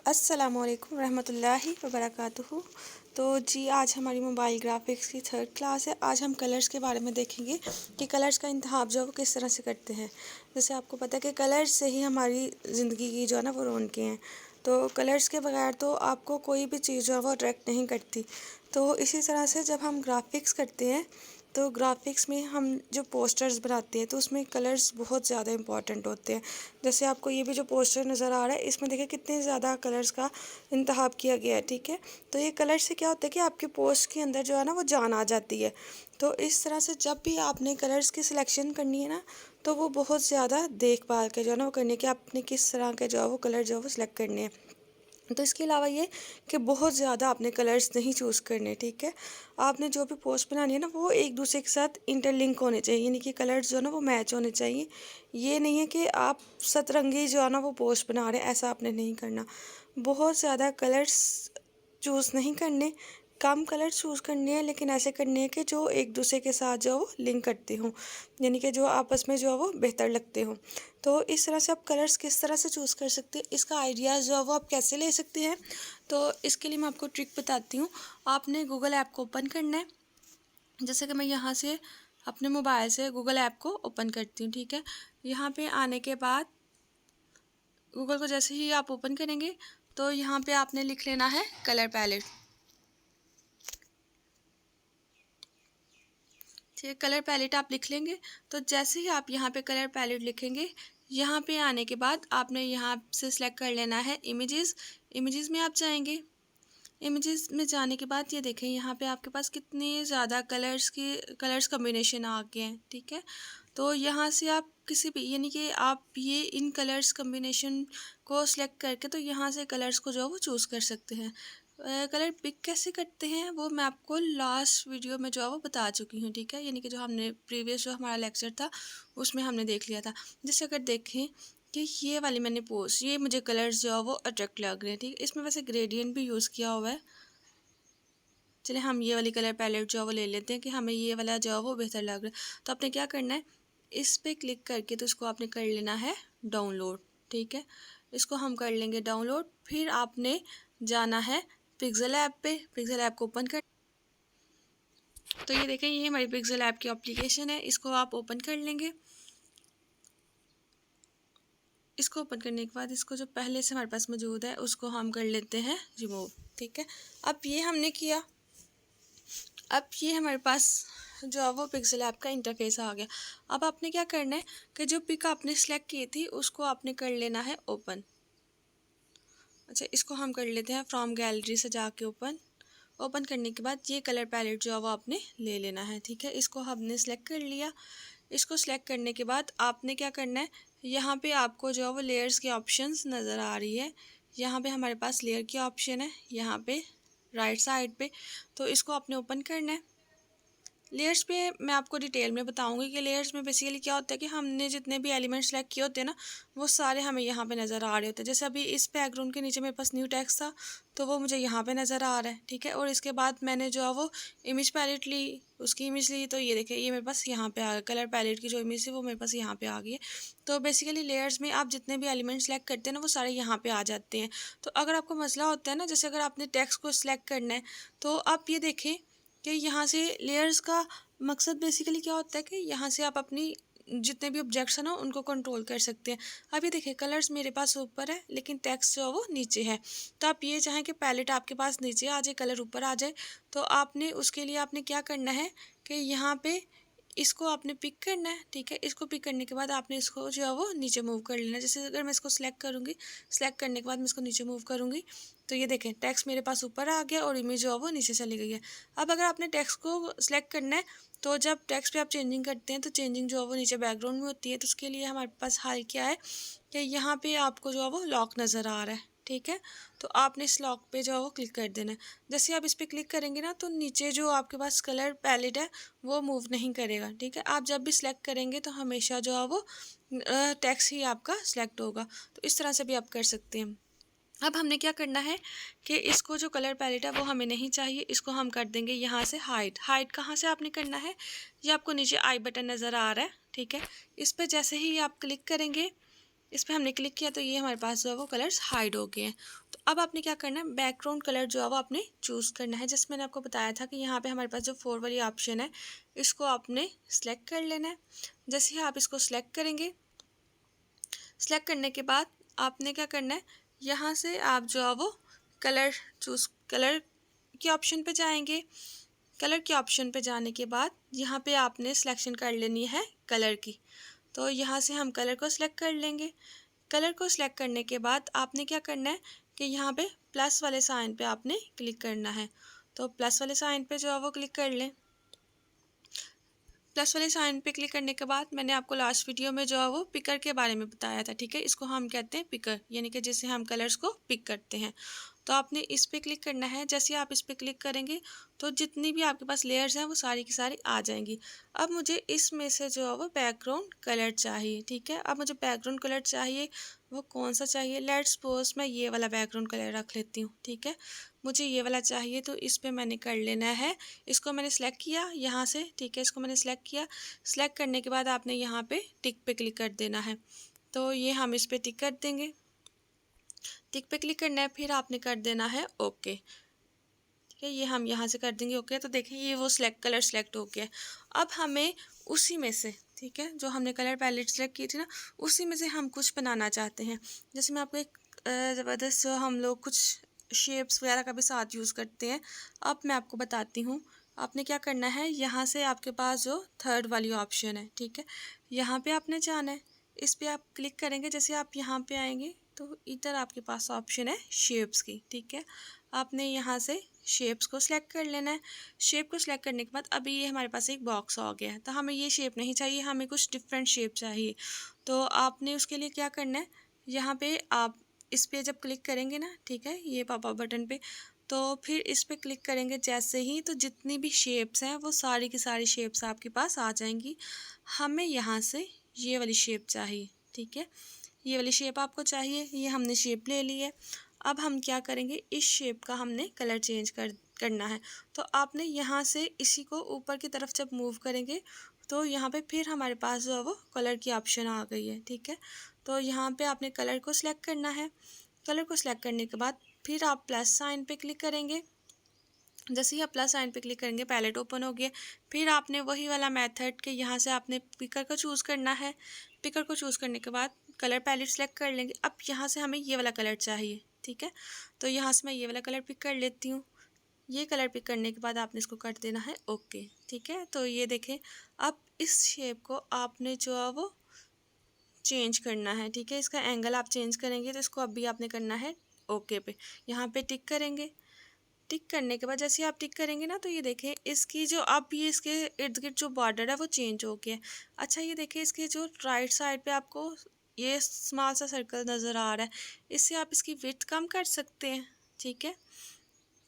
अस्सलामुअलैकुम रहमतुल्लाहि वबरकातुहू। तो जी आज हमारी मोबाइल ग्राफिक्स की 3rd क्लास है। आज हम कलर्स के बारे में देखेंगे कि कलर्स का इंतखाब जो है वो किस तरह से करते हैं। जैसे आपको पता है कि कलर्स से ही हमारी ज़िंदगी की जो है ना वो रौनकें हैं। तो कलर्स के बगैर तो आपको कोई भी चीज़ जो है वो अट्रैक्ट नहीं करती। तो इसी तरह से जब हम ग्राफिक्स करते हैं तो ग्राफिक्स में हम जो पोस्टर्स बनाते हैं तो उसमें कलर्स बहुत ज़्यादा इंपॉर्टेंट होते हैं। जैसे आपको ये भी जो पोस्टर नज़र आ रहा है इसमें देखिए कितने ज़्यादा कलर्स का इंतखाब किया गया है, ठीक है। तो ये कलर से क्या होता है कि आपके पोस्ट के अंदर जो है ना वो जान आ जाती है। तो इस तरह से जब भी आपने कलर्स की सिलेक्शन करनी है ना तो वो बहुत ज़्यादा देखभाल के जो है ना वो करनी है कि आपने किस तरह के जो है वो कलर जो है वो सिलेक्ट करने हैं। तो इसके अलावा ये कि बहुत ज़्यादा आपने कलर्स नहीं चूज़ करने, ठीक है। आपने जो भी पोस्ट बनानी है ना वो एक दूसरे के साथ इंटरलिंक होने चाहिए, यानी कि कलर्स जो है ना वो मैच होने चाहिए। ये नहीं है कि आप सतरंगी जो है ना वो पोस्ट बना रहे हैं, ऐसा आपने नहीं करना। बहुत ज़्यादा कलर्स चूज़ नहीं करने, कम कलर चूज़ करने हैं, लेकिन ऐसे करने हैं कि जो एक दूसरे के साथ जो है वो लिंक करते हों, यानी कि जो आपस में जो है वो बेहतर लगते हों। तो इस तरह से आप कलर्स किस तरह से चूज़ कर सकते हैं, इसका आइडिया जो है वो आप कैसे ले सकते हैं। तो इसके लिए मैं आपको ट्रिक बताती हूँ। आपने गूगल ऐप को ओपन करना है। जैसे कि मैं यहाँ से अपने मोबाइल से गूगल ऐप को ओपन करती हूँ, ठीक है। यहाँ पे आने के बाद गूगल को जैसे ही आप ओपन करेंगे तो यहाँ पे आपने लिख लेना है कलर पैलेट, ठीक है। कलर पैलेट आप लिख लेंगे तो जैसे ही आप यहाँ पे कलर पैलेट लिखेंगे, यहाँ पे आने के बाद आपने यहाँ से सिलेक्ट कर लेना है इमेजेस। इमेजेस में आप जाएंगे। इमेजेस में जाने के बाद ये देखें यहाँ पे आपके पास कितने ज़्यादा कलर्स कम्बिनेशन आ गए हैं, ठीक है। तो यहाँ से आप किसी भी, यानी कि आप ये इन कलर्स कम्बिनेशन को सिलेक्ट करके तो यहाँ से कलर्स को जो है वो चूज़ कर सकते हैं। कलर पिक कैसे करते हैं वो मैं आपको लास्ट वीडियो में जो है वो बता चुकी हूँ, ठीक है। यानी कि जो हमने प्रीवियस जो हमारा लेक्चर था उसमें हमने देख लिया था। जैसे अगर देखें कि ये वाली मैंने पोस्ट, ये मुझे कलर्स जो है वो अट्रैक्ट लग रहे हैं, ठीक है। इसमें वैसे ग्रेडियंट भी यूज़ किया हुआ है। चलिए हम ये वाली कलर पैलेट जो है वो ले लेते हैं कि हमें ये वाला जो है वो बेहतर लग रहा है। तो आपने क्या करना है, इस पर क्लिक करके तो इसको आपने कर लेना है डाउनलोड, ठीक है। इसको हम कर लेंगे डाउनलोड। फिर आपने जाना है पिक्सल ऐप पे। पिक्सल ऐप को ओपन कर, तो ये देखें ये हमारी पिक्सल ऐप की एप्लीकेशन है, इसको आप ओपन कर लेंगे। इसको ओपन करने के बाद इसको जो पहले से हमारे पास मौजूद है उसको हम कर लेते हैं रिमूव, ठीक है। अब ये हमने किया। अब ये हमारे पास जो है वो पिक्सल ऐप का इंटरफेस आ गया। अब आपने क्या करना है कि जो पिक आपने सेलेक्ट की थी उसको आपने कर लेना है ओपन। अच्छा, इसको हम कर लेते हैं फ्रॉम गैलरी से जाके ओपन। ओपन करने के बाद ये कलर पैलेट जो है वो आपने ले लेना है, ठीक है। इसको हमने सेलेक्ट कर लिया। इसको सेलेक्ट करने के बाद आपने क्या करना है, यहाँ पे आपको जो है वो लेयर्स की ऑप्शंस नज़र आ रही है। यहाँ पे हमारे पास लेयर की ऑप्शन है, यहाँ पे राइट साइड पे। तो इसको आपने ओपन करना है। लेयर्स पे मैं आपको डिटेल में बताऊंगी कि लेयर्स में बेसिकली क्या होता है कि हमने जितने भी एलिमेंट्स सेलेक्ट किए होते हैं ना वो सारे हमें यहाँ पे नज़र आ रहे होते हैं। जैसे अभी इस बैकग्राउंड के नीचे मेरे पास न्यू टेक्स्ट था तो वो मुझे यहाँ पे नज़र आ रहा है, ठीक है। और इसके बाद मैंने जो है वो इमेज पैलेट ली, उसकी इमेज ली, तो ये देखिए ये मेरे पास यहाँ पे आ गया। कलर पैलेट की जो इमेज थी वो मेरे पास यहाँ पे आ गई है। तो बेसिकली लेयर्स में आप जितने भी एलिमेंट सेलेक्ट करते हैं ना वो सारे यहाँ पे आ जाते हैं। तो अगर आपको मसला होता है ना, जैसे अगर आपने टेक्स्ट को सिलेक्ट करना है तो आप ये देखें कि यहाँ से लेयर्स का मकसद बेसिकली क्या होता है कि यहाँ से आप अपनी जितने भी ऑब्जेक्ट्स हैं ना उनको कंट्रोल कर सकते हैं। अभी देखिए कलर्स मेरे पास ऊपर है लेकिन टेक्स्ट जो है वो नीचे है। तो आप ये चाहें कि पैलेट आपके पास नीचे आ जाए, कलर ऊपर आ जाए, तो आपने उसके लिए आपने क्या करना है कि यहाँ पे इसको आपने पिक करना है, ठीक है। इसको पिक करने के बाद आपने इसको जो है वो नीचे मूव कर लेना है। जैसे अगर मैं इसको सिलेक्ट करूँगी, सिलेक्ट करने के बाद मैं इसको नीचे मूव करूँगी तो ये देखें टेक्स्ट मेरे पास ऊपर आ गया और इमेज जो है वो नीचे चली गई है। अब अगर आपने टेक्स्ट को सिलेक्ट करना है तो जब टेक्स्ट पे आप चेंजिंग करते हैं तो चेंजिंग जो है वो नीचे बैकग्राउंड में होती है। तो उसके लिए हमारे पास हाल क्या है कि यहाँ पे आपको जो है वो लॉक नज़र आ रहा है, ठीक है। तो आपने इस लॉक पे जो है वो क्लिक कर देना है। जैसे आप इस पर क्लिक करेंगे ना तो नीचे जो आपके पास कलर पैलेट है वो मूव नहीं करेगा, ठीक है। आप जब भी सिलेक्ट करेंगे तो हमेशा जो है वो टेक्स्ट ही आपका सिलेक्ट होगा। तो इस तरह से भी आप कर सकते हैं। अब हमने क्या करना है कि इसको जो कलर पैलेट है वो हमें नहीं चाहिए, इसको हम कर देंगे यहाँ से हाइड। हाइड कहाँ से आपने करना है, ये आपको नीचे आई बटन नज़र आ रहा है, ठीक है। इस पर जैसे ही आप क्लिक करेंगे इस पर हमने क्लिक किया तो ये हमारे पास जो है वो कलर्स हाइड हो गए हैं। तो अब आपने क्या करना है, बैकग्राउंड कलर जो है वो आपने चूज़ करना है। जैसे मैंने आपको बताया था कि यहाँ पे हमारे पास जो 4 वाली ऑप्शन है, इसको आपने सेलेक्ट कर लेना है। जैसे ही आप इसको सेलेक्ट करेंगे, सेलेक्ट करने के बाद आपने क्या करना है, यहाँ से आप जो है वो कलर के ऑप्शन पे जाएंगे। कलर के ऑप्शन पे जाने के बाद यहाँ पे आपने सिलेक्शन कर लेनी है कलर की। तो यहाँ से हम कलर को सिलेक्ट कर लेंगे। कलर को सिलेक्ट करने के बाद आपने क्या करना है कि यहाँ पे प्लस वाले साइन पे आपने क्लिक करना है। तो प्लस वाले साइन पे जो है वो क्लिक कर लें। प्लस वाले साइन पे क्लिक करने के बाद मैंने आपको लास्ट वीडियो में जो है वो पिकर के बारे में बताया था, ठीक है। इसको हम कहते हैं पिकर, यानी कि जिससे हम कलर्स को पिक करते हैं। तो आपने इस पे क्लिक करना है। जैसे आप इस पे क्लिक करेंगे तो जितनी भी आपके पास लेयर्स हैं वो सारी की सारी आ जाएंगी। अब मुझे इसमें से जो है वो बैकग्राउंड कलर चाहिए, ठीक है। अब मुझे बैकग्राउंड कलर चाहिए, वो कौन सा चाहिए, लेट्स सपोज मैं ये वाला बैकग्राउंड कलर रख लेती हूँ, ठीक है। मुझे ये वाला चाहिए तो इस पे मैंने कर लेना है। इसको मैंने सेलेक्ट किया यहाँ से, ठीक है। इसको मैंने सेलेक्ट किया। सेलेक्ट करने के बाद आपने यहाँ पे टिक पे क्लिक कर देना है। तो ये हम इस पे टिक कर देंगे। टिक पे क्लिक करना है, फिर आपने कर देना है ओके, ठीक है। ये हम यहाँ से कर देंगे ओके। तो देखिए ये वो कलर सेलेक्ट हो गया। अब हमें उसी में से, ठीक है, जो हमने कलर पैलेट सेलेक्ट की थी ना, उसी में से हम कुछ बनाना चाहते हैं। जैसे मैं आपको एक ज़बरदस्त, हम लोग कुछ शेप्स वगैरह का भी साथ यूज़ करते हैं। अब मैं आपको बताती हूँ। आपने क्या करना है, यहाँ से आपके पास जो थर्ड वाली ऑप्शन है, ठीक है, यहाँ पे आपने जाना है। इस पे आप क्लिक करेंगे। जैसे आप यहाँ पे आएंगे तो इधर आपके पास ऑप्शन है शेप्स की, ठीक है। आपने यहाँ से शेप्स को सिलेक्ट कर लेना है। शेप को सिलेक्ट करने के बाद अभी ये हमारे पास एक बॉक्स आ गया है। तो हमें ये शेप नहीं चाहिए, हमें कुछ डिफरेंट शेप चाहिए। तो आपने उसके लिए क्या करना है, यहाँ पे आप इस पे जब क्लिक करेंगे ना, ठीक है, ये पॉपअप बटन पे, तो फिर इस पे क्लिक करेंगे जैसे ही, तो जितनी भी शेप्स हैं वो सारी की सारी शेप्स आपके पास आ जाएंगी। हमें यहाँ से ये वाली शेप चाहिए, ठीक है। ये वाली शेप आपको चाहिए, ये हमने शेप ले ली है। अब हम क्या करेंगे, इस शेप का हमने कलर चेंज करना है। तो आपने यहाँ से इसी को ऊपर की तरफ जब मूव करेंगे तो यहाँ पे फिर हमारे पास जो है वो कलर की ऑप्शन आ गई है, ठीक है। तो यहाँ पे आपने कलर को सिलेक्ट करना है। कलर को सिलेक्ट करने के बाद फिर आप प्लस साइन पे क्लिक करेंगे। जैसे ही आप प्लस साइन पे क्लिक करेंगे पैलेट ओपन हो गया। फिर आपने वही वाला मेथड के यहाँ से आपने पिकर को चूज़ करना है। पिकर को चूज़ करने के बाद कलर पैलेट सेलेक्ट कर लेंगे। अब यहाँ से हमें ये वाला कलर चाहिए, ठीक है। तो यहाँ से मैं ये वाला कलर पिक कर लेती हूँ। ये कलर पिक करने के बाद आपने इसको कर देना है ओके, ठीक है। तो ये देखें, अब इस शेप को आपने जो है वो चेंज करना है, ठीक है। इसका एंगल आप चेंज करेंगे तो इसको अभी आपने करना है ओके पे। यहाँ पे टिक करेंगे। टिक करने के बाद जैसे आप टिक करेंगे ना, तो ये देखें इसकी जो अब ये इसके इर्द गिर्द जो बॉर्डर है वो चेंज हो गया है। अच्छा ये देखें, इसके जो राइट साइड पे आपको ये स्मॉल सा सर्कल नज़र आ रहा है, इससे आप इसकी विड्थ कम कर सकते हैं, ठीक है।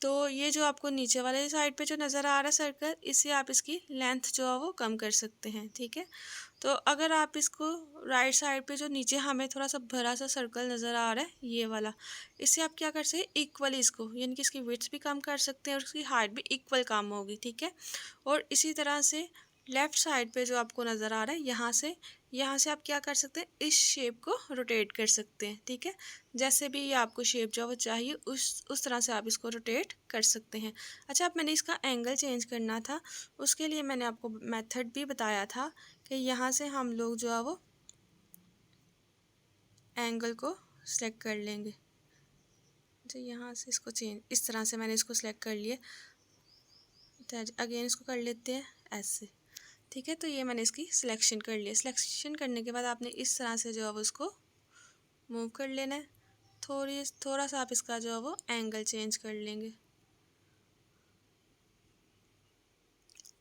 तो ये जो आपको नीचे वाले साइड पे जो नज़र आ रहा है सर्कल, इससे आप इसकी लेंथ जो है वो कम कर सकते हैं, ठीक है। तो अगर आप इसको राइट साइड पे जो नीचे हमें थोड़ा सा भरा सा सर्कल नज़र आ रहा है, ये वाला, इससे आप क्या कर सकते हैं, इक्वली इसको, यानी कि इसकी विड्थ भी कम कर सकते हैं और इसकी हाइट भी इक्वल कम होगी, ठीक है। और इसी तरह से लेफ़्ट साइड पे जो आपको नज़र आ रहा है, यहाँ से आप क्या कर सकते हैं, इस शेप को रोटेट कर सकते हैं, ठीक है। जैसे भी ये आपको शेप जो वो चाहिए उस तरह से आप इसको रोटेट कर सकते हैं। अच्छा, अब मैंने इसका एंगल चेंज करना था, उसके लिए मैंने आपको मेथड भी बताया था कि यहाँ से हम लोग जो है वो एंगल को सिलेक्ट कर लेंगे। तो यहाँ से इसको चेंज, इस तरह से मैंने इसको सिलेक्ट कर लिया। तो अगेन इसको कर लेते हैं ऐसे, ठीक है। तो ये मैंने इसकी सिलेक्शन कर लिया। सिलेक्शन करने के बाद आपने इस तरह से जो है वो उसको मूव कर लेना है। थोड़ा सा आप इसका जो है वो एंगल चेंज कर लेंगे।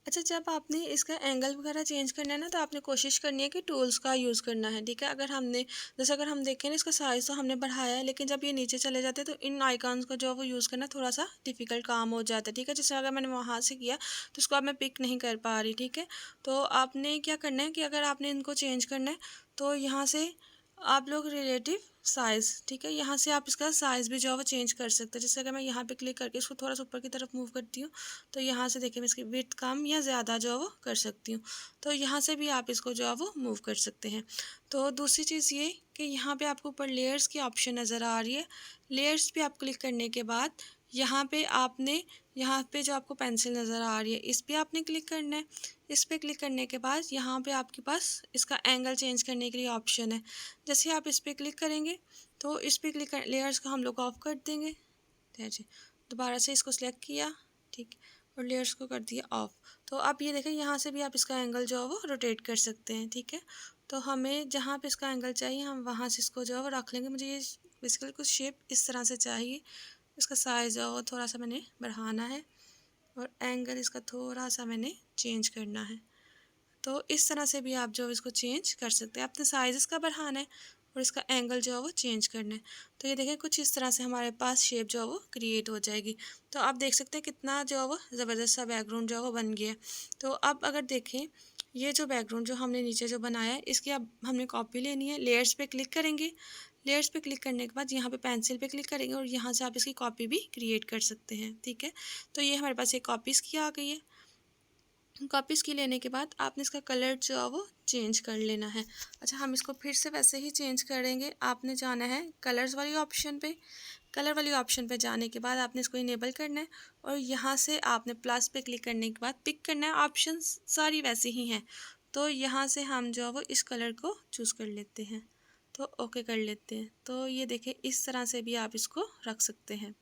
अच्छा, जब आपने इसका एंगल वगैरह चेंज करना है ना, तो आपने कोशिश करनी है कि टूल्स का यूज़ करना है, ठीक है। अगर हम देखें ना, इसका साइज़ तो हमने बढ़ाया है, लेकिन जब ये नीचे चले जाते हैं तो इन आइकॉन्स का जो है वो यूज़ करना थोड़ा सा डिफ़िकल्ट काम हो जाता है, ठीक है। जैसे अगर मैंने वहाँ से किया तो इसको अब मैं पिक नहीं कर पा रही, ठीक है। तो आपने क्या करना है कि अगर आपने इनको चेंज करना है तो यहाँ से आप लोग रिलेटिव साइज़, ठीक है, यहाँ से आप इसका साइज़ भी जो है वो चेंज कर सकते हैं। जैसे अगर मैं यहाँ पे क्लिक करके इसको थोड़ा सा ऊपर की तरफ मूव करती हूँ तो यहाँ से देखिए मैं इसकी विड्थ कम या ज़्यादा जो है वो कर सकती हूँ। तो यहाँ से भी आप इसको जो है वो मूव कर सकते हैं। तो दूसरी चीज़ ये कि यहाँ पे आपको ऊपर लेयर्स की ऑप्शन नज़र आ रही है। लेयर्स पे आप क्लिक करने के बाद यहाँ पे आपने यहाँ पे जो आपको पेंसिल नज़र आ रही है इस पर आपने क्लिक करना है। इस पर क्लिक करने के बाद यहाँ पे आपके पास इसका एंगल चेंज करने के लिए ऑप्शन है। जैसे आप इस पर क्लिक करेंगे तो इस पर क्लिक कर लेयर्स को हम लोग ऑफ कर देंगे। जी, दोबारा से इसको सिलेक्ट किया, ठीक, और लेयर्स को कर दिया ऑफ। तो आप ये देखें यहाँ से भी आप इसका एंगल जो है वो रोटेट कर सकते हैं, ठीक है। तो हमें जहाँ पे इसका एंगल चाहिए हम वहाँ से इसको जो है वो रख लेंगे। मुझे ये बेसिकली कुछ शेप इस तरह से चाहिए। इसका साइज़ जो है वो थोड़ा सा मैंने बढ़ाना है और एंगल इसका थोड़ा सा मैंने चेंज करना है। तो इस तरह से भी आप जो इसको चेंज कर सकते हैं। अपने साइज़ इसका बढ़ाना है और इसका एंगल जो है वो चेंज करना है। तो ये देखें कुछ इस तरह से हमारे पास शेप जो है वो क्रिएट हो जाएगी। तो आप देख सकते हैं कितना जो है वो ज़बरदस्त सा बैकग्राउंड जो है वो बन गया है। तो अब अगर देखें ये जो बैकग्राउंड जो हमने नीचे जो बनाया है इसकी अब हमने कॉपी लेनी है। लेयर्स पे क्लिक करेंगे। लेयर्स पे क्लिक करने के बाद यहाँ पे पेंसिल पे क्लिक करेंगे और यहाँ से आप इसकी कॉपी भी क्रिएट कर सकते हैं, ठीक है। तो ये हमारे पास एक कॉपीज़ की आ गई है। कॉपीज़ की लेने के बाद आपने इसका कलर जो है वो चेंज कर लेना है। अच्छा, हम इसको फिर से वैसे ही चेंज करेंगे। आपने जाना है कलर्स वाली ऑप्शन पे। कलर वाली ऑप्शन पे जाने के बाद आपने इसको इनेबल करना है और यहाँ से आपने प्लस पे क्लिक करने के बाद पिक करना है। ऑप्शन सारी वैसी ही हैं। तो यहाँ से हम जो है वो इस कलर को चूज़ कर लेते हैं। तो ओके कर लेते हैं। तो ये देखें इस तरह से भी आप इसको रख सकते हैं।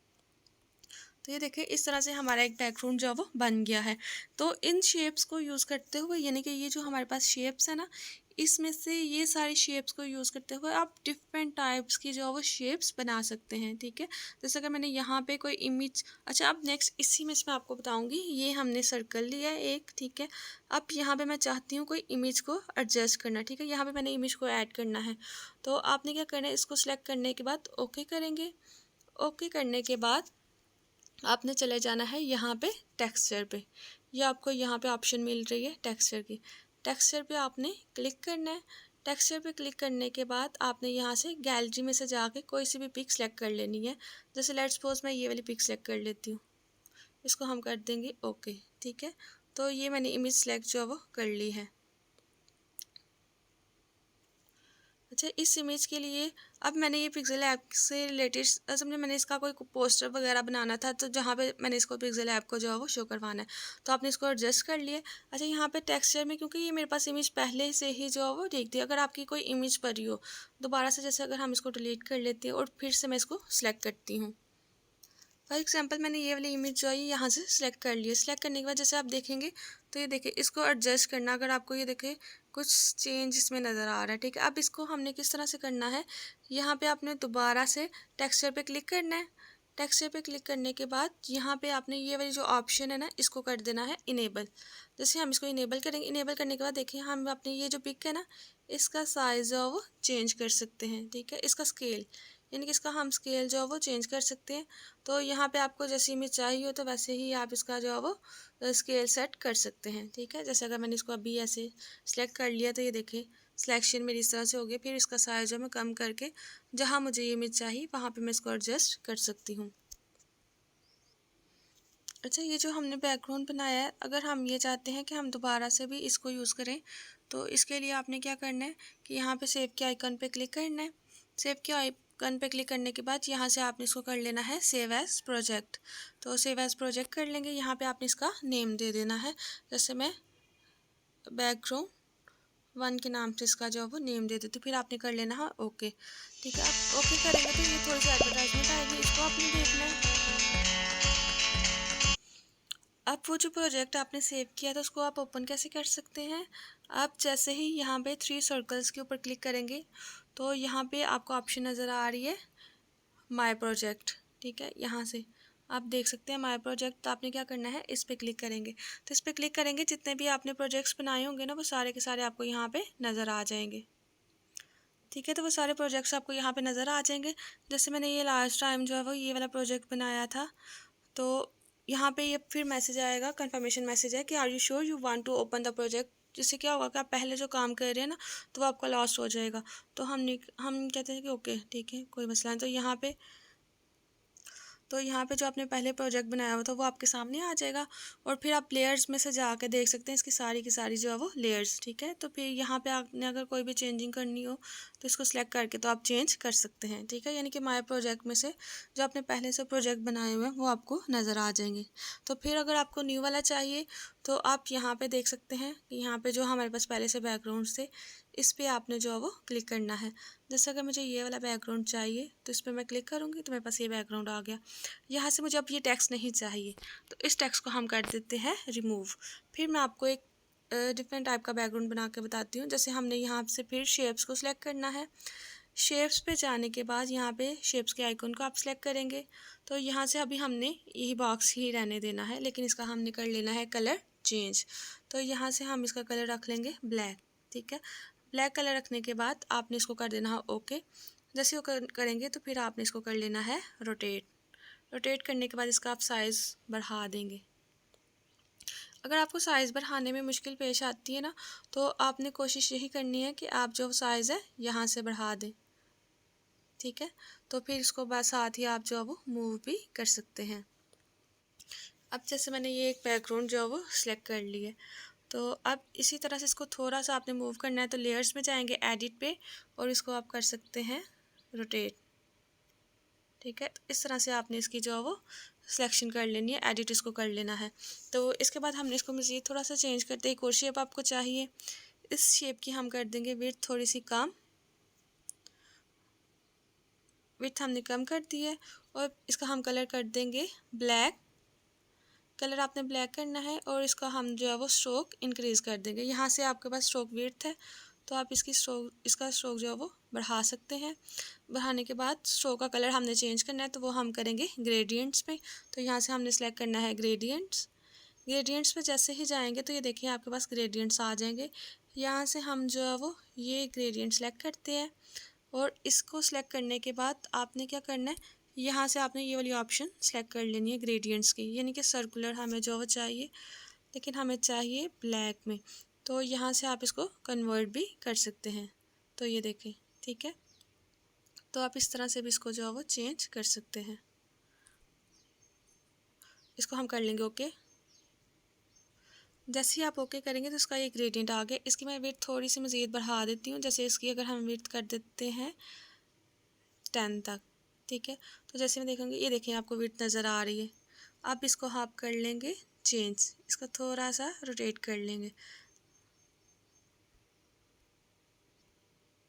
तो ये देखिए इस तरह से हमारा एक बैकग्राउंड जो है वो बन गया है। तो इन शेप्स को यूज़ करते हुए यानी कि ये जो हमारे पास शेप्स है ना, इसमें से ये सारी शेप्स को यूज़ करते हुए आप डिफरेंट टाइप्स की जो है वो शेप्स बना सकते हैं, ठीक है। जैसे अगर मैंने यहाँ पे कोई इमेज, अच्छा अब नेक्स्ट इसी में मैं आपको बताऊँगी। ये हमने सर्कल लिया है एक, ठीक है। अब यहाँ पे मैं चाहती हूँ कोई इमेज को एडजस्ट करना, ठीक है। यहाँ पे मैंने इमेज को ऐड करना है। तो आपने क्या करना है, इसको सिलेक्ट करने के बाद ओके करेंगे। ओके करने के बाद आपने चले जाना है यहाँ पे टेक्सचर पे। ये आपको यहाँ पे ऑप्शन मिल रही है टेक्सचर की। टेक्सचर पे आपने क्लिक करना है। टेक्सचर पे क्लिक करने के बाद आपने यहाँ से गैलरी में से जाके कोई सी भी पिक सेलेक्ट कर लेनी है। जैसे लेट्स सपोज मैं ये वाली पिक सेलेक्ट कर लेती हूँ। इसको हम कर देंगे ओके, ठीक है। तो ये मैंने इमेज सेलेक्ट जो है वो कर ली है। अच्छा, इस इमेज के लिए अब मैंने ये पिक्सेल ऐप से रिलेटेड समझे मैंने इसका कोई पोस्टर वगैरह बनाना था, तो जहाँ पे मैंने इसको पिक्सेल ऐप को जो है वो शो करवाना है। तो आपने इसको एडजस्ट कर लिए। अच्छा, यहाँ पे टेक्सचर में क्योंकि ये मेरे पास इमेज पहले से ही जो है वो ठीक थी, अगर आपकी कोई इमेज पड़ी हो दोबारा से, जैसे अगर हम इसको डिलीट कर लेते हैं और फिर से मैं इसको सिलेक्ट करती हूँ। फॉर एग्जाम्पल मैंने ये वाली इमेज जो है यहाँ से सिलेक्ट कर लिया। सिलेक्ट करने के बाद जैसे आप देखेंगे तो ये देखिए इसको एडजस्ट करना, अगर आपको ये देखे कुछ चेंज इसमें नज़र आ रहा है, ठीक है। अब इसको हमने किस तरह से करना है, यहाँ पे आपने दोबारा से टेक्सचर पे क्लिक करना है। टेक्सचर पे क्लिक करने के बाद यहाँ पे आपने ये वाली जो ऑप्शन है ना, इसको कर देना है इनेबल। जैसे हम इसको इनेबल करेंगे, इनेबल करने के बाद देखिए हम अपने ये जो पिक है ना, इसका साइज़ जो है वो चेंज कर सकते हैं, ठीक है। इसका स्केल यानी कि इसका हम स्केल जो है वो चेंज कर सकते हैं। तो यहाँ पे आपको जैसी इमेज चाहिए हो तो वैसे ही आप इसका जो है वो स्केल सेट कर सकते हैं, ठीक है। जैसे अगर मैंने इसको अभी ऐसे सिलेक्ट कर लिया तो ये देखिए सिलेक्शन मेरी इस तरह से हो गई। फिर इसका साइज जो मैं कम करके जहाँ मुझे ये इमेज चाहिए वहाँ पे मैं इसको एडजस्ट कर सकती हूँ। अच्छा, ये जो हमने बैकग्राउंड बनाया है, अगर हम ये चाहते हैं कि हम दोबारा से भी इसको यूज़ करें तो इसके लिए आपने क्या करना है कि यहाँ पे सेव के आइकन पे क्लिक करना है। सेव के आइकन पे क्लिक करने के बाद यहाँ से आपने इसको कर लेना है सेव एज़ प्रोजेक्ट। तो सेव एज़ प्रोजेक्ट कर लेंगे। यहाँ पे आपने इसका नेम दे देना है। जैसे मैं बैकग्राउंड 1 के नाम से इसका जो है वो नेम दे देती हूँ। फिर आपने कर लेना है ओके, ठीक है। आप ओके करेंगे तो ये थोड़ी सी एडवर्टाइजमेंट आएगी, इसको आपने देखना है। अब वो जो प्रोजेक्ट आपने सेव किया था उसको आप ओपन कैसे कर सकते हैं। आप जैसे ही यहाँ पे 3 सर्कल्स के ऊपर क्लिक करेंगे तो यहाँ पे आपको ऑप्शन नज़र आ रही है माय प्रोजेक्ट, ठीक है। यहाँ से आप देख सकते हैं माय प्रोजेक्ट। तो आपने क्या करना है, इस पर क्लिक करेंगे। तो इस पर क्लिक करेंगे, जितने भी आपने प्रोजेक्ट्स बनाए होंगे ना वो सारे के सारे आपको यहाँ पे नज़र आ जाएंगे, ठीक है। तो वो सारे प्रोजेक्ट्स आपको यहाँ पे नज़र आ जाएंगे। जैसे मैंने ये लास्ट टाइम जो है वो ये वाला प्रोजेक्ट बनाया था, तो यहाँ पे ये फिर मैसेज आएगा, कंफर्मेशन मैसेज है कि are you sure you want to open the project. जिससे क्या होगा कि आप पहले जो काम कर रहे हैं ना तो वो आपका लॉस्ट हो जाएगा। तो हम कहते हैं कि ओके ठीक है कोई मसला नहीं। तो यहाँ पे तो यहाँ पे जो आपने पहले प्रोजेक्ट बनाया हुआ था वो आपके सामने आ जाएगा, और फिर आप लेयर्स में से जाके देख सकते हैं इसकी सारी की सारी जो है वो लेयर्स, ठीक है। तो फिर यहाँ पे आपने अगर कोई भी चेंजिंग करनी हो तो इसको सिलेक्ट करके तो आप चेंज कर सकते हैं, ठीक है। यानी कि माय प्रोजेक्ट में से जो आपने पहले से प्रोजेक्ट बनाए हुए हैं वो आपको नज़र आ जाएंगे। तो फिर अगर आपको न्यू वाला चाहिए तो आप यहाँ पर देख सकते हैं कि यहाँ पर जो हमारे पास पहले से बैकग्राउंड थे इस पर आपने जो है वो क्लिक करना है। जैसे अगर मुझे ये वाला बैकग्राउंड चाहिए तो इस पर मैं क्लिक करूँगी तो मेरे पास ये बैकग्राउंड आ गया। यहाँ से मुझे अब ये टेक्स्ट नहीं चाहिए तो इस टेक्स्ट को हम कर देते हैं रिमूव। फिर मैं आपको एक डिफरेंट टाइप का बैकग्राउंड बना के बताती हूँ। जैसे हमने यहाँ से फिर शेप्स को सिलेक्ट करना है। शेप्स पे जाने के बाद यहाँ पे शेप्स के आइकन को आप सिलेक्ट करेंगे। तो यहाँ से अभी हमने यही बॉक्स ही रहने देना है, लेकिन इसका हमने कर लेना है कलर चेंज। तो यहाँ से हम इसका कलर रख लेंगे ब्लैक, ठीक है। ब्लैक कलर रखने के बाद आपने इसको कर देना है ओके। जैसे वो करेंगे तो फिर आपने इसको कर लेना है रोटेट। रोटेट करने के बाद इसका आप साइज़ बढ़ा देंगे। अगर आपको साइज़ बढ़ाने में मुश्किल पेश आती है ना तो आपने कोशिश यही करनी है कि आप जो साइज़ है यहाँ से बढ़ा दें, ठीक है। तो फिर इसको बाद साथ ही आप जो है वो मूव भी कर सकते हैं। अब जैसे मैंने ये एक बैकग्राउंड जो है वो सिलेक्ट कर ली है, तो अब इसी तरह से इसको थोड़ा सा आपने मूव करना है। तो लेयर्स में जाएंगे एडिट पे और इसको आप कर सकते हैं रोटेट, ठीक है। तो इस तरह से आपने इसकी जो है वो सिलेक्शन कर लेनी है, एडिट इसको कर लेना है। तो इसके बाद हमने इसको मज़ीद थोड़ा सा चेंज करते हैं। एक और शेप आपको चाहिए, इस शेप की हम कर देंगे विड्थ थोड़ी सी कम। विड्थ हमने कम कर दी है और इसका हम कलर कर देंगे ब्लैक। कलर आपने ब्लैक करना है और इसका हम जो है वो स्ट्रोक इंक्रीज़ कर देंगे। यहाँ से आपके पास स्ट्रोक विड्थ है तो आप इसका स्ट्रोक जो है वो बढ़ा सकते हैं। बढ़ाने के बाद स्ट्रोक का कलर हमने चेंज करना है तो वो हम करेंगे ग्रेडियंट्स में। तो यहाँ से हमने सेलेक्ट करना है ग्रेडियंट्स। ग्रेडियंट्स में जैसे ही जाएंगे तो ये देखिए आपके पास ग्रेडियंट्स आ जाएंगे। यहाँ से हम जो है वो ये ग्रेडियंट सेलेक्ट करते हैं और इसको सिलेक्ट करने के बाद आपने क्या करना है, यहाँ से आपने ये वाली ऑप्शन सेलेक्ट कर लेनी है ग्रेडियंट्स की। यानी कि सर्कुलर हमें जो वो चाहिए, लेकिन हमें चाहिए ब्लैक में। तो यहाँ से आप इसको कन्वर्ट भी कर सकते हैं। तो ये देखें, ठीक है। तो आप इस तरह से भी इसको जो है वो चेंज कर सकते हैं। इसको हम कर लेंगे ओके। जैसे ही आप ओके करेंगे तो इसका ये ग्रेडियंट आ गया। इसकी मैं विड्थ थोड़ी सी मज़ीद बढ़ा देती हूँ। जैसे इसकी अगर हम विड्थ कर देते हैं 10 तक, ठीक है। तो जैसे मैं देखूँगी ये देखें आपको विड्थ नज़र आ रही है। अब इसको आप कर लेंगे चेंज, इसका थोड़ा सा रोटेट कर लेंगे।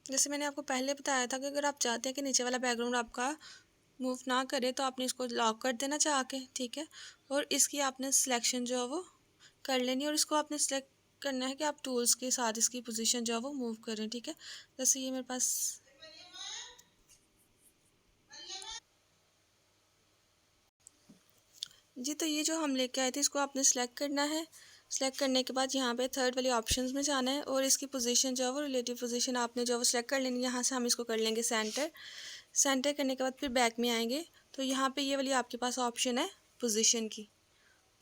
जैसे मैंने आपको पहले बताया था कि अगर आप चाहते हैं कि नीचे वाला बैकग्राउंड आपका मूव ना करे तो आपने इसको लॉक कर देना चाह के, ठीक है। और इसकी आपने सिलेक्शन जो है वो कर लेनी है और इसको आपने सिलेक्ट करना है कि आप टूल्स के साथ इसकी पोजीशन जो है वो मूव करें, ठीक है। जैसे ये मेरे पास जी, तो ये जो हम लेके आए थे इसको आपने सेलेक्ट करना है। सेलेक्ट करने के बाद यहाँ पे थर्ड वाली ऑप्शंस में जाना है और इसकी पोजीशन जो है वो रिलेटिव पोजीशन आपने जो है वो सिलेक्ट कर लेनी है। यहाँ से हम इसको कर लेंगे सेंटर। सेंटर करने के बाद फिर बैक में आएंगे तो यहाँ पे ये वाली आपके पास ऑप्शन है पोजीशन की।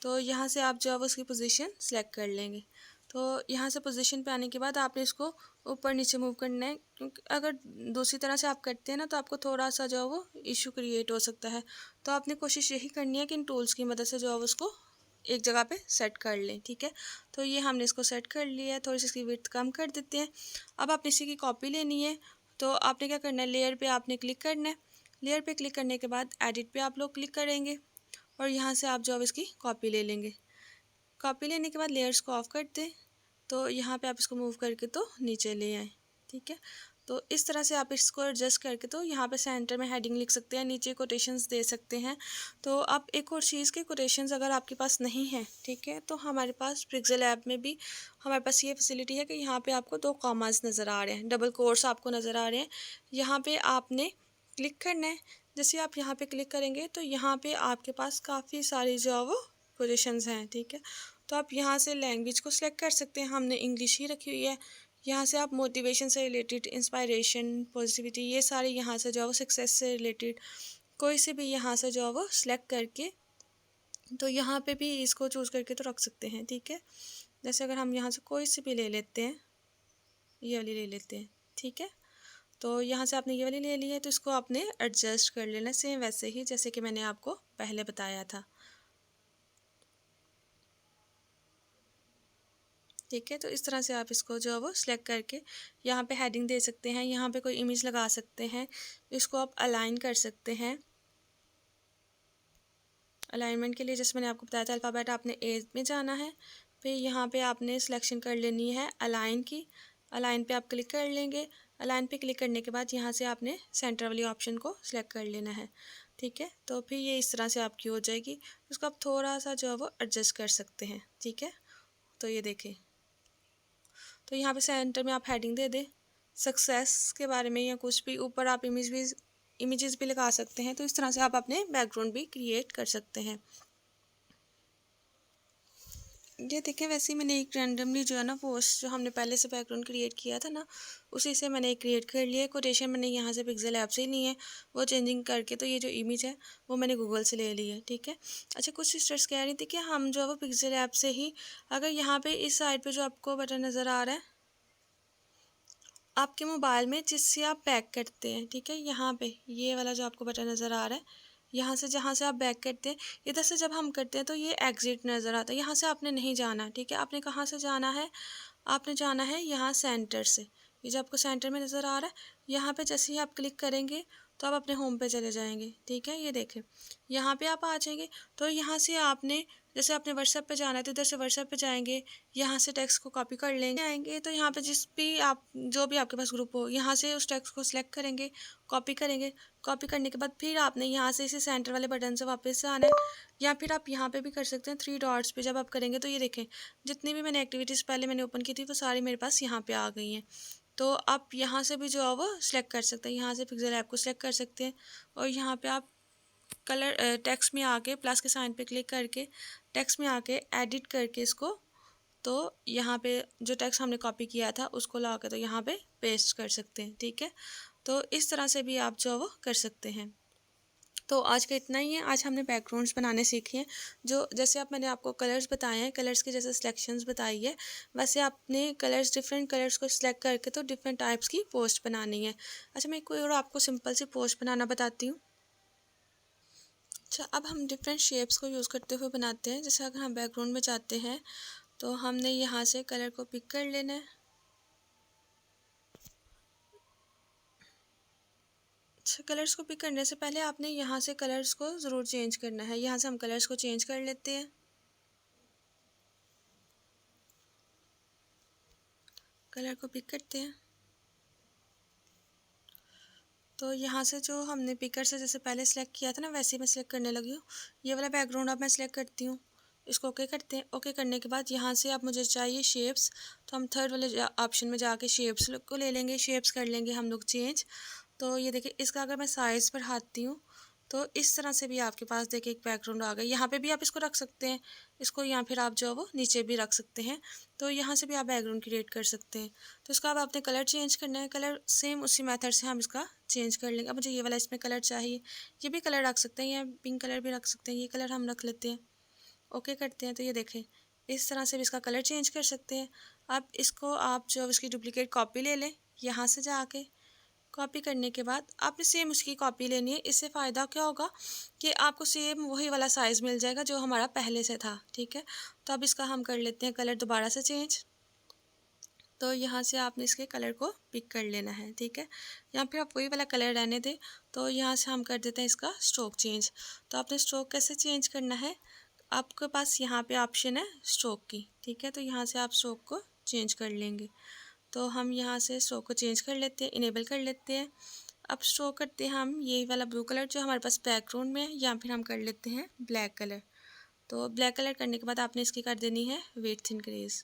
तो यहाँ से आप जो है वो उसकी पोजीशन सेलेक्ट कर लेंगे। तो यहाँ से पोजीशन पे आने के बाद आपने इसको ऊपर नीचे मूव करना है, क्योंकि अगर दूसरी तरह से आप करते हैं ना तो आपको थोड़ा सा जो है वो इशू क्रिएट हो सकता है। तो आपने कोशिश यही करनी है कि इन टूल्स की मदद से जो है वो उसको एक जगह पे सेट कर लें, ठीक है। तो ये हमने इसको सेट कर लिया है। थोड़ी सी इसकी विड्थ कम कर देते हैं। अब आप इसी की कॉपी लेनी है तो आपने क्या करना है, लेयर पे आपने क्लिक करना है। लेयर पे क्लिक करने के बाद एडिट पे आप लोग क्लिक करेंगे और यहाँ से आप जो है इसकी कॉपी ले लेंगे। कॉपी लेने के बाद लेयर्स को ऑफ कर दें। तो यहाँ पे आप इसको मूव करके तो नीचे ले आएँ, ठीक है। तो इस तरह से आप इसको एडजस्ट करके तो यहाँ पे सेंटर में हेडिंग लिख सकते हैं, नीचे कोटेशंस दे सकते हैं। तो आप एक और चीज़ के कोटेशंस अगर आपके पास नहीं है, ठीक है, तो हमारे पास पिक्सेल ऐप में भी हमारे पास ये फैसिलिटी है कि यहाँ पे आपको 2 कॉमास नज़र आ रहे हैं, डबल कोट्स आपको नज़र आ रहे हैं। यहाँ पे आपने क्लिक करना है। जैसे आप यहाँ पे क्लिक करेंगे तो यहाँ पे आपके पास काफ़ी सारी जो है वो पोजीशंस हैं, ठीक है। तो आप यहाँ से लैंग्वेज को सिलेक्ट कर सकते हैं। हमने इंग्लिश ही रखी हुई है। यहाँ से आप मोटिवेशन से रिलेटेड, इंस्पायरेशन, पॉजिटिविटी, ये सारे यहाँ से जो है वो सक्सेस से रिलेटेड कोई से भी यहाँ से जो है वो सिलेक्ट करके तो यहाँ पे भी इसको चूज़ करके तो रख सकते हैं, ठीक है। जैसे अगर हम यहाँ से कोई से भी ले लेते हैं, ये वाली ले लेते हैं, ठीक है। तो यहाँ से आपने ये वाली ले ली है, तो इसको आपने एडजस्ट कर लेना सेम वैसे ही जैसे कि मैंने आपको पहले बताया था। ठीक है, तो इस तरह से आप इसको जो है वो सिलेक्ट करके यहाँ पे हेडिंग दे सकते हैं, यहाँ पे कोई इमेज लगा सकते हैं, इसको आप अलाइन कर सकते हैं। अलाइनमेंट के लिए जैसे मैंने आपको बताया था अल्फ़ाबेट आपने ए में जाना है, फिर यहाँ पे आपने सिलेक्शन कर लेनी है अलाइन की। अलाइन पे आप क्लिक कर लेंगे। अलाइन पे क्लिक करने के बाद यहाँ से आपने सेंटर वाली ऑप्शन को सिलेक्ट कर लेना है। ठीक है, तो फिर ये इस तरह से आपकी हो जाएगी। उसको आप थोड़ा सा जो है वो एडजस्ट कर सकते हैं। ठीक है, तो ये देखें, तो यहाँ पे सेंटर में आप हेडिंग दे दें सक्सेस के बारे में या कुछ भी, ऊपर आप इमेजेस भी लगा सकते हैं। तो इस तरह से आप अपने बैकग्राउंड भी क्रिएट कर सकते हैं। ये देखें, वैसे ही मैंने एक रैंडमली जो है ना पोस्ट जो हमने पहले से बैकग्राउंड क्रिएट किया था ना, उसी से मैंने क्रिएट कर लिया। कोटेशन मैंने यहाँ से पिक्सेल ऐप से ही ली है, वो चेंजिंग करके। तो ये जो इमेज है वो मैंने गूगल से ले ली है। ठीक है, अच्छा, कुछ सिस्टर्स कह रही थी कि हम जो है वो पिक्सेल ऐप से ही, अगर यहाँ पे इस साइड पे जो आपको बटन नज़र आ रहा है आपके मोबाइल में जिससे आप बैक करते हैं, ठीक है, यहाँ पे ये वाला जो आपको बटन नज़र आ रहा है, यहाँ से जहाँ से आप बैक करते हैं, इधर से जब हम करते हैं तो ये एग्ज़िट नज़र आता है। यहाँ से आपने नहीं जाना। ठीक है, आपने कहाँ से जाना है, आपने जाना है यहाँ सेंटर से। ये जो आपको सेंटर में नज़र आ रहा है, यहाँ पे जैसे ही आप क्लिक करेंगे तो आप अपने होम पे चले जाएंगे। ठीक है, ये देखें, यहाँ पे आप आ जाएंगे। तो यहाँ से आपने जैसे आपने व्हाट्सएप पे जाना है तो इधर से व्हाट्सएप पे जाएंगे, यहाँ से टेक्स्ट को कॉपी कर लेंगे, आएंगे तो यहाँ पे जिस भी आप जो भी आपके पास ग्रुप हो, यहाँ से उस टेक्स्ट को सिलेक्ट करेंगे, कॉपी करेंगे। कॉपी करने के बाद फिर आपने यहाँ से इसे सेंटर वाले बटन से वापस से आना है, या फिर आप यहाँ पे भी कर सकते हैं थ्री डॉट्स पे जब आप करेंगे तो ये देखें जितनी भी मैंने एक्टिविटीज़ पहले मैंने ओपन की थी वो सारी मेरे पास यहाँ पे आ गई हैं। तो आप यहाँ से भी जो है वो सिलेक्ट कर सकते हैं, यहाँ से पिक्सेल ऐप को सिलेक्ट कर सकते हैं और यहाँ पे आप कलर टेक्स्ट में आके प्लस के साइन पे क्लिक करके टेक्स्ट में आके एडिट करके इसको, तो यहाँ पे जो टेक्स्ट हमने कॉपी किया था उसको ला के तो यहाँ पे पेस्ट कर सकते हैं। ठीक है, तो इस तरह से भी आप जो है वो कर सकते हैं। तो आज का इतना ही है। आज हमने बैकग्राउंड्स बनाने सीखे हैं। जो जैसे आप मैंने आपको कलर्स बताए हैं, कलर्स के जैसे सिलेक्शंस बताई है, वैसे आपने कलर्स डिफरेंट कलर्स को सिलेक्ट करके तो डिफरेंट टाइप्स की पोस्ट बनानी है। अच्छा, मैं कोई और आपको सिंपल सी पोस्ट बनाना बताती हूँ। अच्छा, अब हम डिफरेंट शेप्स को यूज़ करते हुए बनाते हैं। जैसे अगर हम बैकग्राउंड में जाते हैं तो हमने यहाँ से कलर को पिक कर लेना है। अच्छा, कलर्स को पिक करने से पहले आपने यहाँ से कलर्स को ज़रूर चेंज करना है। यहाँ से हम कलर्स को चेंज कर लेते हैं। कलर को पिक करते हैं तो यहाँ से जो हमने पिकर से जैसे पहले सेलेक्ट किया था ना, वैसे ही मैं सेलेक्ट करने लगी हूँ। ये वाला बैकग्राउंड अब मैं सेलेक्ट करती हूँ। इसको ओके करते हैं। ओके करने के बाद यहाँ से अब मुझे चाहिए शेप्स, तो हम थर्ड वाले ऑप्शन में जाके शेप्स को ले लेंगे। शेप्स कर लेंगे हम लोग चेंज। तो ये देखिए, इसका अगर मैं साइज़ बढ़ाती हूँ तो इस तरह से भी आपके पास देखिए एक बैकग्राउंड आ गया। यहाँ पे भी आप इसको रख सकते हैं, इसको, या फिर आप जो है वो नीचे भी रख सकते हैं। तो यहाँ से भी आप बैकग्राउंड क्रिएट कर सकते हैं। तो इसका अब आपने कलर चेंज करना है। कलर सेम उसी मेथड से हम इसका चेंज कर लेंगे। अब मुझे ये वाला इसमें कलर चाहिए, ये भी कलर रख सकते हैं, या पिंक कलर भी रख सकते हैं। ये कलर हम रख लेते हैं। ओके करते हैं तो ये देखें इस तरह से भी इसका कलर चेंज कर सकते हैं। अब इसको आप जो इसकी डुप्लीकेट कॉपी ले लें, यहाँ से जाके कॉपी करने के बाद आपने सेम उसकी कॉपी लेनी है। इससे फ़ायदा क्या होगा कि आपको सेम वही वाला साइज़ मिल जाएगा जो हमारा पहले से था। ठीक है, तो अब इसका हम कर लेते हैं कलर दोबारा से चेंज। तो यहाँ से आपने इसके कलर को पिक कर लेना है। ठीक है, या फिर आप वही वाला कलर रहने दें। तो यहाँ से हम कर देते हैं इसका स्ट्रोक चेंज। तो आपने स्ट्रोक कैसे चेंज करना है, आपके पास यहाँ पे ऑप्शन है स्ट्रोक की। ठीक है, तो यहाँ से आप स्ट्रोक को चेंज कर लेंगे। तो हम यहाँ से स्ट्रोक को चेंज कर लेते हैं, इनेबल कर लेते हैं। अब स्ट्रोक करते हैं हम यही वाला ब्लू कलर जो हमारे पास बैकग्राउंड में है, या फिर हम कर लेते हैं ब्लैक कलर। तो ब्लैक कलर करने के बाद आपने इसकी कर देनी है विड्थ इंक्रीज़।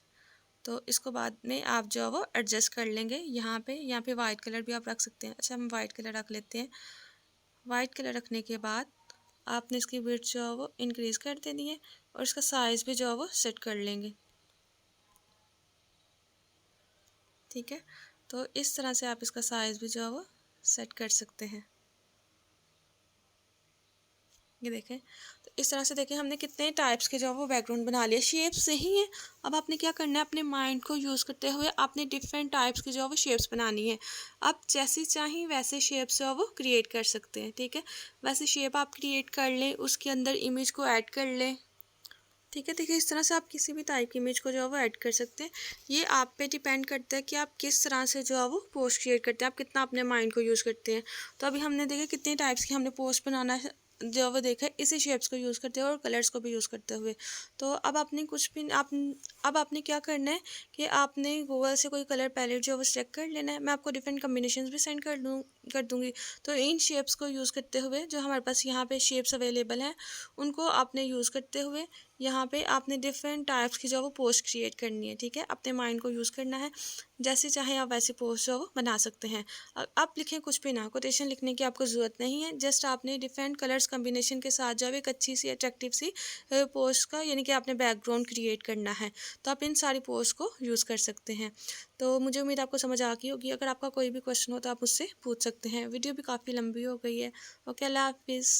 तो इसको बाद में आप जो है वो एडजस्ट कर लेंगे। यहाँ पे वाइट कलर भी आप रख सकते हैं। अच्छा, हम वाइट कलर रख लेते हैं। वाइट कलर रखने के बाद आपने इसकी विड्थ जो है वो इंक्रीज़ कर देनी है और इसका साइज़ भी जो है वो सेट कर लेंगे। ठीक है, तो इस तरह से आप इसका साइज़ भी जो है वो सेट कर सकते हैं। ये देखें, तो इस तरह से देखें हमने कितने टाइप्स के जो है वो बैकग्राउंड बना लिए। शेप्स सही है। अब आपने क्या करना है, अपने माइंड को यूज़ करते हुए आपने डिफरेंट टाइप्स की जो है वो शेप्स बनानी है। आप जैसी चाहें वैसे शेप्स जो है वो क्रिएट कर सकते हैं, ठीक है। वैसे शेप आप क्रिएट कर लें, उसके अंदर इमेज को ऐड कर लें, ठीक है। देखिए इस तरह से आप किसी भी टाइप की इमेज को जो है वो ऐड कर सकते हैं। ये आप पे डिपेंड करता है कि आप किस तरह से जो है वो पोस्ट क्रिएट करते हैं, आप कितना अपने माइंड को यूज़ करते हैं। तो अभी हमने देखे कितने टाइप्स की हमने पोस्ट बनाना है जो है वो देखा है, इसी शेप्स को यूज़ करते हुए और कलर्स को भी यूज़ करते हुए। तो अब आपने कुछ भी आप अब आपने क्या करना है कि आपने गूगल से कोई कलर पैलेट जो है वो सेलेक्ट कर लेना है। मैं आपको डिफरेंट कम्बिनेशंस भी सेंड कर दूँगी। तो इन शेप्स को यूज़ करते हुए जो हमारे पास यहाँ पे शेप्स अवेलेबल हैं, उनको आपने यूज़ करते हुए यहाँ पे आपने डिफरेंट टाइप्स की जो है वो पोस्ट क्रिएट करनी है, ठीक है। अपने माइंड को यूज़ करना है, जैसे चाहे आप वैसे पोस्ट जो है वो बना सकते हैं। आप लिखें कुछ भी ना, कोटेशन लिखने की आपको ज़रूरत नहीं है। जस्ट आपने डिफरेंट कलर्स कम्बिनेशन के साथ जो है एक अच्छी सी अट्रैक्टिव सी पोस्ट का यानी कि आपने बैकग्राउंड क्रिएट करना है। तो आप इन सारी पोस्ट को यूज़ कर सकते हैं। तो मुझे उम्मीद आपको समझ आ गई होगी। अगर आपका कोई भी क्वेश्चन हो तो आप मुझसे पूछ सकते हैं। वीडियो भी काफ़ी लंबी हो गई है। ओके, अल्लाह हाफिज़।